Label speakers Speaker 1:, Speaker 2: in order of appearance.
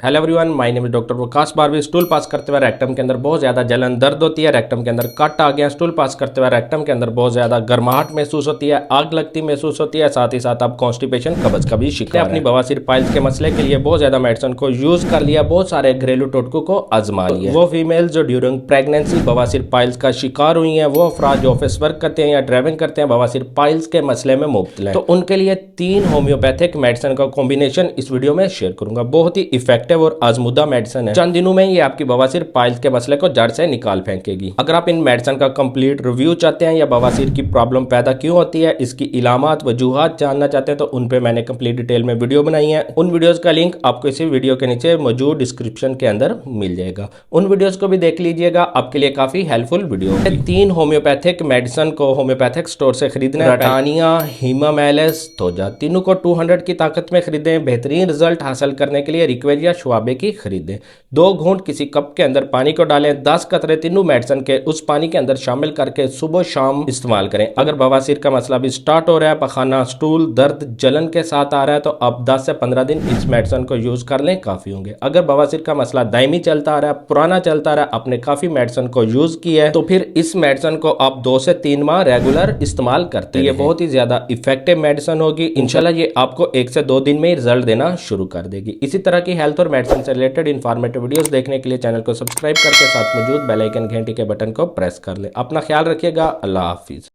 Speaker 1: Hello everyone, my name is doctor Prakash Barvi. Stool pass करते हुए rectum के अंदर बहुत ज़्यादा जलन दर्द होती है, रेक्टम के अंदर कट आ गया। स्टूल पास करते हुए रेक्टम के अंदर बहुत ज़्यादा गर्माहट महसूस होती है, आग लगती महसूस होती है, साथ ही साथ आप कॉन्स्टिपेशन कब्ज का भी शिकार अपनी बवासीर पाइल्स के मसले के लिए बहुत ज़्यादा मेडिसिन को यूज़ कर लिया, बहुत सारे घरेलू टोटकों को आजमा लिया। वो फीमेल जो ड्यूरिंग प्रेगनेंसी बवासीर पाइल्स का शिकार हुई हैं, वो अफराद जो ऑफिस वर्क करते हैं या ड्राइविंग करते हैं, बवासीर पाइल्स के मसले में मुब्तला है, तो उनके लिए 3 होम्योपैथिक मेडिसिन का कॉम्बिनेशन इस वीडियो में शेयर करूंगा। बहुत ही इफेक्टिव और आजमुदा मेडिसिन है। चंद दिनों में ये आपकी बवासीर पाइल्स के मसले को जड़ से निकाल फेंकेगी। अगर आप इन मेडिसिन का कंप्लीट रिव्यू चाहते हैं या बवासीर की प्रॉब्लम पैदा क्यों होती है, इसकी इलामात वजूहात जानना चाहते हैं, तो उन पे मैंने कंप्लीट डिटेल में वीडियो बनाई है। उन वीडियोस का लिंक आपको इसी वीडियो के नीचे मौजूद डिस्क्रिप्शन के अंदर मिल जाएगा। उन वीडियोस को भी देख लीजिएगा, आपके लिए काफी हेल्पफुल वीडियो है। 3 होम्योपैथिक मेडिसिन को होम्योपैथिक स्टोर से खरीदना है। ब्रिटानिया, हीमामेलिस, तोजा, तीनों को 200 की ताकत में खरीदें। बेहतरीन रिजल्ट हासिल करने के लिए रिक्वेज या शुआबे की खरीदें। 2 घूंट किसी कप के अंदर पानी को डालें। 10 कतरे तीनों मेडिसिन के उस पानी के अंदर शामिल करके सुबह शाम इस्तेमाल करें। अगर बवासीर का मसला भी स्टार्ट हो रहा है, पखाना, स्टूल, दर्द, जलन के साथ आ रहा है, तो आप 10 से 15 दिन इस मेडिसिन को यूज कर लें, काफी होंगे। अगर बवासीर का मसला दायमी चलता आ रहा है, पुराना चलता आ रहा है, आपने काफी मेडिसिन को यूज किया है, तो फिर इस मेडिसिन को आप 2 से 3 माह रेगुलर इस्तेमाल करते हैं। ये बहुत ही ज्यादा इफेक्टिव मेडिसिन होगी। इंशाल्लाह ये आपको 1 से 2 दिन में ही रिजल्ट देना शुरू कर देगी। इसी तरह की हेल्थ और मेडिसिन से रिलेटेड इन्फॉर्मेटिव वीडियोस देखने के लिए चैनल को सब्सक्राइब करके साथ मौजूद बेल आइकन घंटी के बटन को प्रेस कर लें। अपना ख्याल रखिएगा। अल्लाह हाफिज।